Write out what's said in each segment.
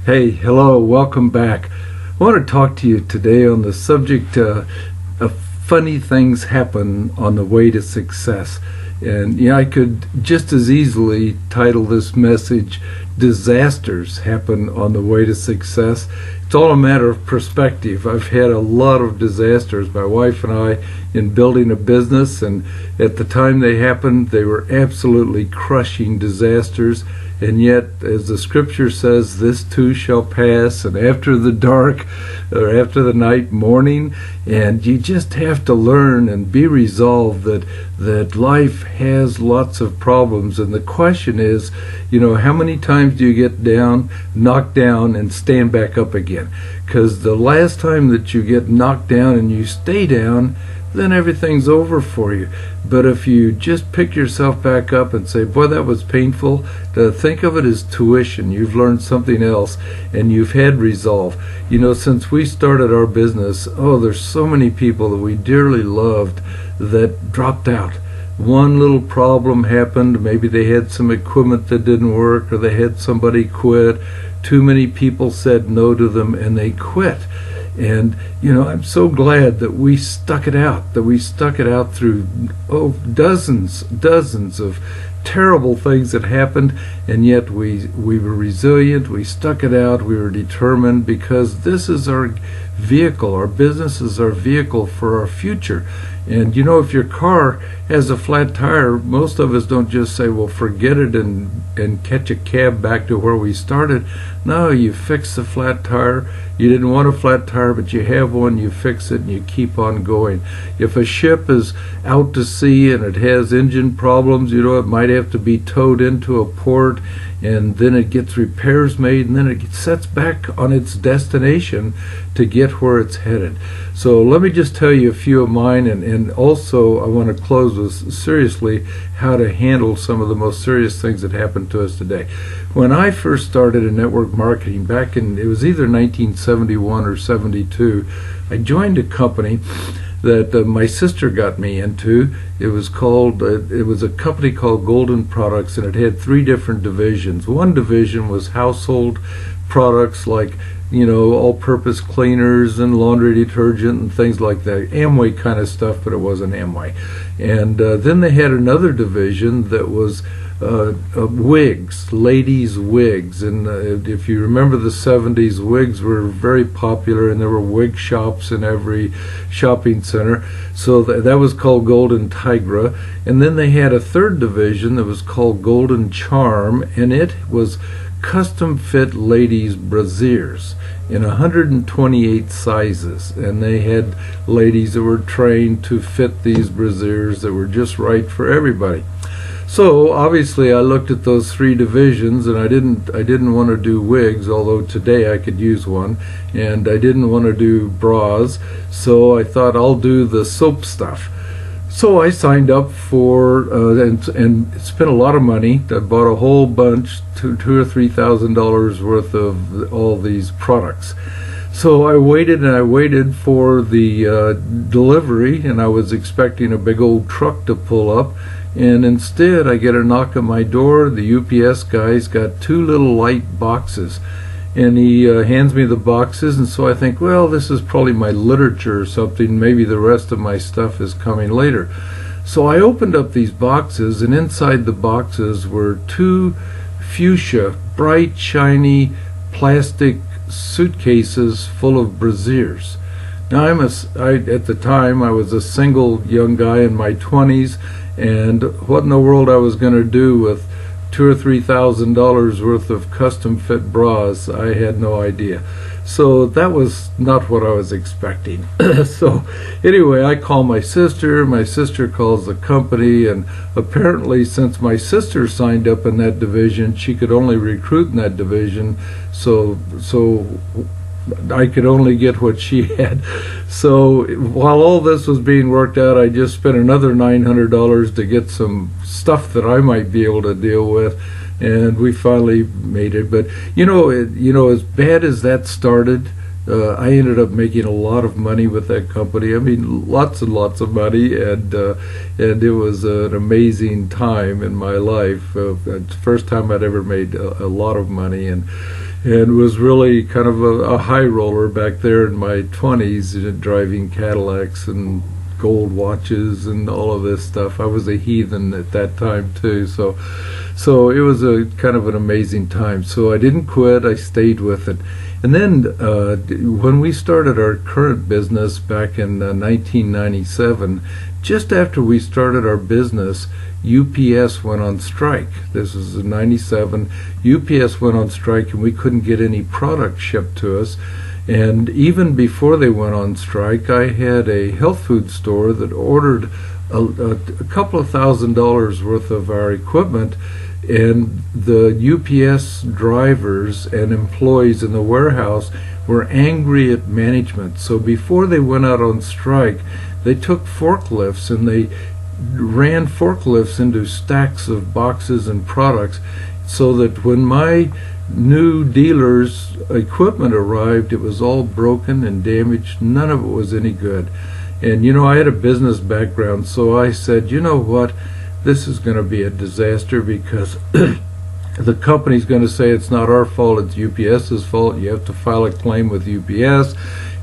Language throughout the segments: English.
Hey, hello, welcome back. I want to talk to you today on the subject of funny things happen on the way to success. And I could just as easily title this message, Disasters Happen on the Way to Success. It's all a matter of perspective. I've had a lot of disasters, my wife and I, in building a business, and at the time they happened, they were absolutely crushing disasters. And yet, as the scripture says, this too shall pass, and after the dark, or after the night, morning. And you just have to learn and be resolved that life has lots of problems. And the question is, how many times do you get down, knocked down, and stand back up again? Because the last time that you get knocked down and you stay down, then everything's over for you. But if you just pick yourself back up and say, boy, that was painful, think of it as tuition. You've learned something else, and you've had resolve. Since we started our business, there's so many people that we dearly loved that dropped out. One little problem happened. Maybe they had some equipment that didn't work, or they had somebody quit. Too many people said no to them, and they quit. And, I'm so glad that we stuck it out, through, dozens of terrible things that happened, and yet we were resilient, we stuck it out, we were determined, because this is our vehicle. Our business is our vehicle for our future. And if your car has a flat tire, most of us don't just say, well, forget it and catch a cab back to where we started. No, you fix the flat tire. You didn't want a flat tire, but you have one, you fix it, and you keep on going. If a ship is out to sea and it has engine problems, it might have to be towed into a port, and then it gets repairs made, and then it sets back on its destination to get where it's headed. So let me just tell you a few of mine, and also I want to close with seriously how to handle some of the most serious things that happened to us today. When I first started in network marketing back in, it was either 1971 or 72, I joined a company that my sister got me into. It was a company called Golden Products, and it had three different divisions. One division was household products like all-purpose cleaners and laundry detergent and things like that. Amway kind of stuff, but it wasn't Amway. And then they had another division that was wigs, ladies' wigs. And if you remember the 70s, wigs were very popular, and there were wig shops in every shopping center. So that was called Golden Tigra. And then they had a third division that was called Golden Charm, and it was custom fit ladies' brasiers in 128 sizes, and they had ladies that were trained to fit these brasiers that were just right for everybody. So obviously I looked at those three divisions, and I didn't want to do wigs, although today I could use one, and I didn't want to do bras, so I thought I'll do the soap stuff. So I signed up for and spent a lot of money. I bought a whole bunch, $2,000 or $3,000 worth of all these products. So I waited for the delivery, and I was expecting a big old truck to pull up, and instead I get a knock on my door. The UPS guy's got two little light boxes, and he hands me the boxes, and so I think, well, this is probably my literature or something. Maybe the rest of my stuff is coming later. So I opened up these boxes, and inside the boxes were two fuchsia, bright, shiny plastic suitcases full of brasiers. Now, at the time, I was a single young guy in my 20s, and what in the world I was going to do with $2,000 or $3,000 worth of custom fit bras, I had no idea. So that was not what I was expecting. So anyway, I call my sister calls the company, and apparently since my sister signed up in that division, she could only recruit in that division, so I could only get what she had. So while all this was being worked out, I just spent another $900 to get some stuff that I might be able to deal with, and we finally made it. But as bad as that started, I ended up making a lot of money with that company. I mean, lots and lots of money, and it was an amazing time in my life. It's the first time I'd ever made a lot of money, and and was really kind of a high roller back there in my 20s, driving Cadillacs and gold watches and all of this stuff. I was a heathen at that time too, so it was a kind of an amazing time. So I didn't quit, I stayed with it. And then when we started our current business back in 1997, just after we started our business, UPS went on strike. This was in 97. UPS went on strike and we couldn't get any product shipped to us. And even before they went on strike, I had a health food store that ordered a couple of $1,000s worth of our equipment, and the UPS drivers and employees in the warehouse were angry at management. So before they went out on strike, they took forklifts and they ran forklifts into stacks of boxes and products, so that when my new dealer's equipment arrived, it was all broken and damaged. None of it was any good. And I had a business background, so I said, you know what, this is going to be a disaster, because the company's going to say it's not our fault, it's UPS's fault. You have to file a claim with UPS,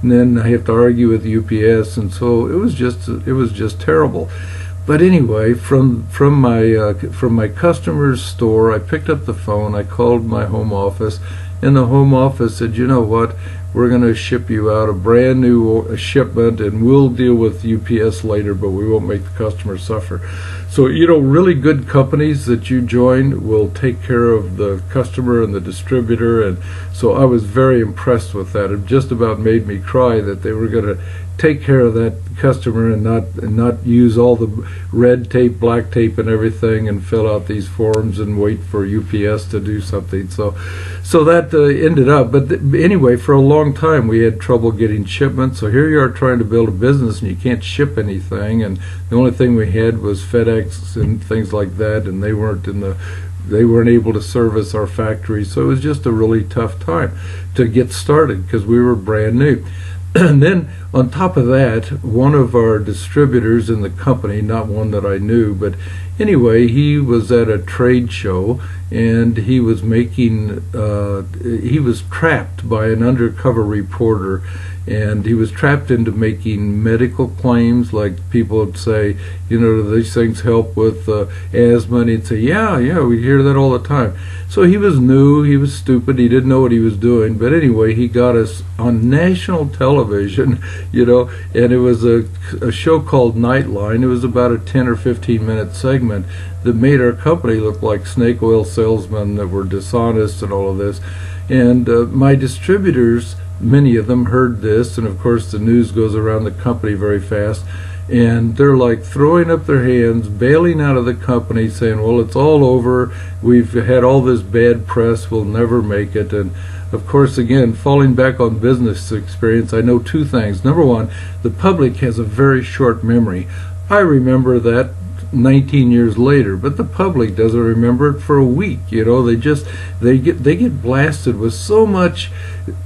and then I have to argue with UPS, and so it was just terrible. But anyway, from my customer's store, I picked up the phone, I called my home office, and the home office said, you know what, we're going to ship you out a brand new shipment, and we'll deal with UPS later, but we won't make the customer suffer. So, really good companies that you join will take care of the customer and the distributor, and so I was very impressed with that. It just about made me cry that they were going to take care of that customer and not use all the red tape, black tape, and everything, and fill out these forms and wait for UPS to do something. So that ended up. But anyway, for a long time we had trouble getting shipments. So here you are trying to build a business and you can't ship anything, and the only thing we had was FedEx and things like that, and they weren't able to service our factory. So it was just a really tough time to get started because we were brand new. And then on top of that, one of our distributors in the company, not one that I knew, but anyway, he was at a trade show, and he was trapped by an undercover reporter, and he was trapped into making medical claims, like people would say, these things help with asthma, and he'd say, yeah, we hear that all the time. So he was new, he was stupid, he didn't know what he was doing, but anyway, he got us on national television, and it was a show called Nightline. It was about a 10 or 15 minute segment that made our company look like snake oil salesmen that were dishonest and all of this. And my distributors, many of them, heard this, and of course the news goes around the company very fast, and they're like throwing up their hands, bailing out of the company, saying, well, it's all over, we've had all this bad press, we'll never make it. And of course, again, falling back on business experience, I know two things. Number one, the public has a very short memory. I remember that 19 years later, but the public doesn't remember it for a week. They get blasted with so much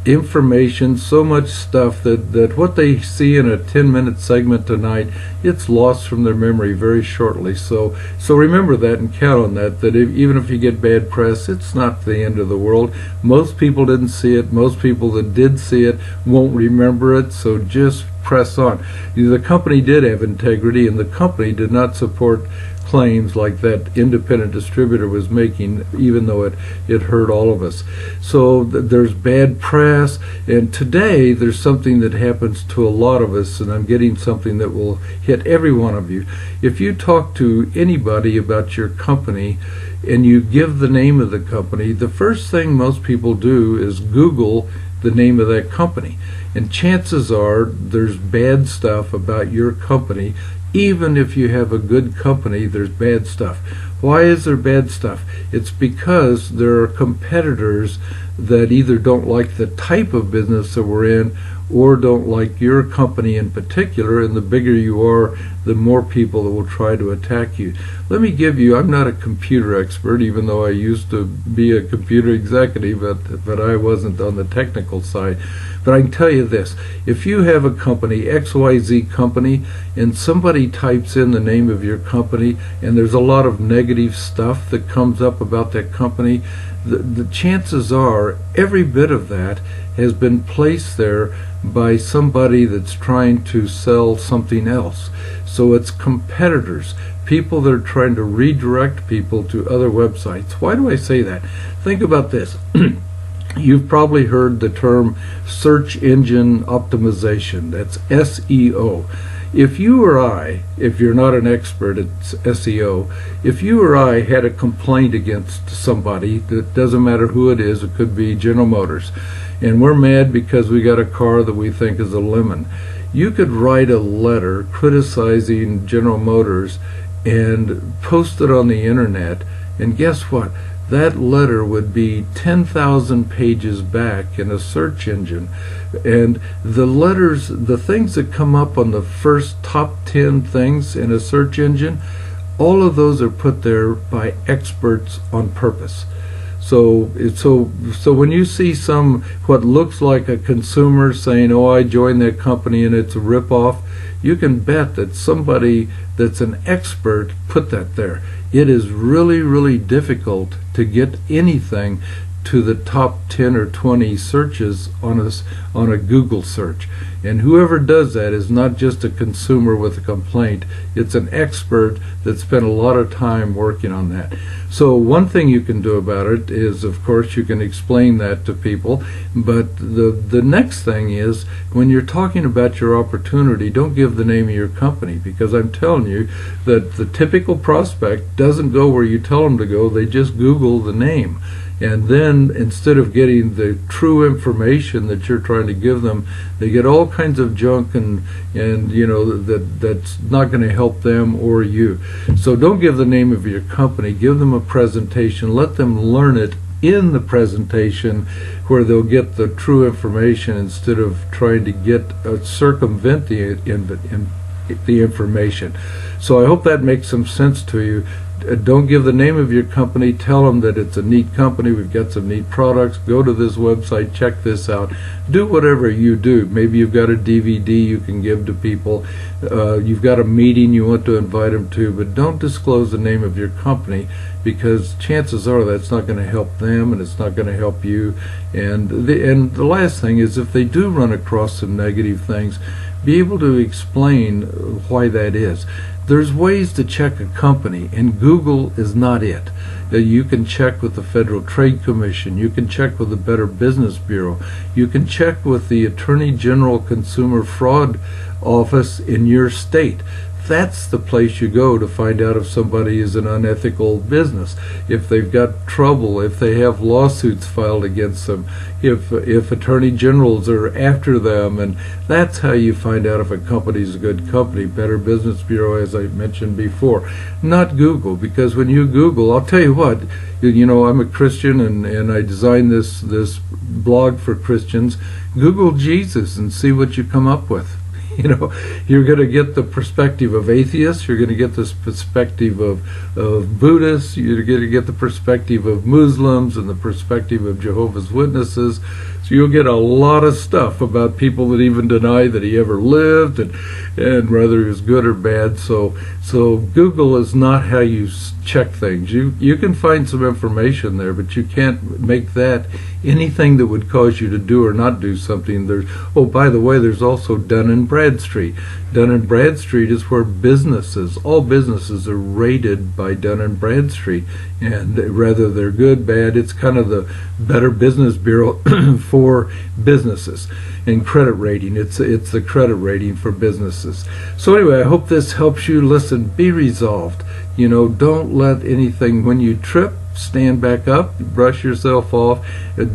information, so much stuff that what they see in a 10-minute segment tonight, it's lost from their memory very shortly. So remember that and count on that. Even if you get bad press, it's not the end of the world. Most people didn't see it. Most people that did see it won't remember it. So just press on. The company did have integrity, and the company did not support claims like that independent distributor was making, even though it hurt all of us. So there's bad press, and today there's something that happens to a lot of us, and I'm getting something that will hit every one of you. If you talk to anybody about your company and you give the name of the company, the first thing most people do is Google the name of that company. And chances are there's bad stuff about your company. Even if you have a good company, there's bad stuff. Why is there bad stuff? It's because there are competitors that either don't like the type of business that we're in or don't like your company in particular, and the bigger you are, the more people that will try to attack you. Let me give you, I'm not a computer expert, even though I used to be a computer executive, but I wasn't on the technical side. But I can tell you this, if you have a company, XYZ company, and somebody types in the name of your company, and there's a lot of negative negative stuff that comes up about that company, the chances are every bit of that has been placed there by somebody that's trying to sell something else. So it's competitors, people that are trying to redirect people to other websites. Why do I say that? Think about this. You've probably heard the term search engine optimization. That's SEO. If you or I, if you're not an expert at SEO, if you or I had a complaint against somebody, that doesn't matter who it is, it could be General Motors, and we're mad because we got a car that we think is a lemon, you could write a letter criticizing General Motors and post it on the internet, and guess what? That letter would be 10,000 pages back in a search engine. And the letters, the things that come up on the first top 10 things in a search engine, all of those are put there by experts on purpose. So when you see what looks like a consumer saying, "Oh, I joined that company and it's a ripoff," you can bet that somebody that's an expert put that there. It is really, really difficult to get anything to the top 10 or 20 searches on a Google search. And whoever does that is not just a consumer with a complaint. It's an expert that spent a lot of time working on that. So one thing you can do about it is, of course, you can explain that to people. But the next thing is, when you're talking about your opportunity, don't give the name of your company, because I'm telling you that the typical prospect doesn't go where you tell them to go. They just Google the name. And then instead of getting the true information that you're trying to give them, they get all kinds of junk and you know that's not going to help them or you. So don't give the name of your company. Give them a presentation. Let them learn it in the presentation, where they'll get the true information instead of trying to circumvent the information. So I hope that makes some sense to you. Don't give the name of your company. Tell them that it's a neat company. We've got some neat products. Go to this website. Check this out. Do whatever you do. Maybe you've got a DVD you can give to people. You've got a meeting you want to invite them to, but don't disclose the name of your company, because chances are that's not going to help them and it's not going to help you. And the last thing is, if they do run across some negative things, be able to explain why that is. There's ways to check a company, and Google is not it. You can check with the Federal Trade Commission. You can check with the Better Business Bureau. You can check with the Attorney General Consumer Fraud Office in your state. That's the place you go to find out if somebody is an unethical business, if they've got trouble, if they have lawsuits filed against them, if attorney generals are after them, and that's how you find out if a company is a good company. Better Business Bureau, as I mentioned before, not Google, because when you Google, I'll tell you what, you know, I'm a Christian and I designed this blog for Christians. Google Jesus and see what you come up with. You know, you're going to get the perspective of atheists, you're going to get this perspective of Buddhists, you're going to get the perspective of Muslims and the perspective of Jehovah's Witnesses. So you'll get a lot of stuff about people that even deny that he ever lived and whether he was good or bad. So Google is not how you check things. You can find some information there, but you can't make that anything that would cause you to do or not do something. Oh, by the way, there's also Dun & Bradstreet. Dun & Bradstreet is where all businesses are rated by Dun & Bradstreet, and whether they're good, bad, it's kind of the Better Business Bureau for businesses. And credit rating, it's the credit rating for businesses. So anyway, I hope this helps you. Listen, be resolved. You know, don't let anything, when you trip, stand back up, brush yourself off,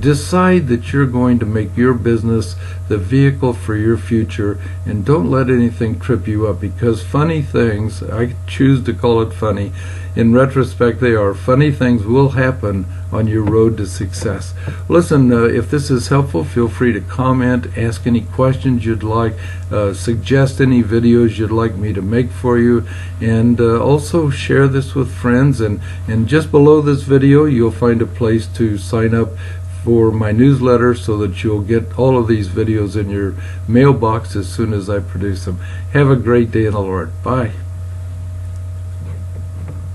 decide that you're going to make your business the vehicle for your future, and don't let anything trip you up, because funny things, I choose to call it funny, in retrospect they are, funny things will happen on your road to success. Listen, if this is helpful, feel free to comment, ask any questions you'd like, suggest any videos you'd like me to make for you, and also share this with friends. And just below this video you'll find a place to sign up for my newsletter so that you'll get all of these videos in your mailbox as soon as I produce them. Have a great day in the Lord. Bye.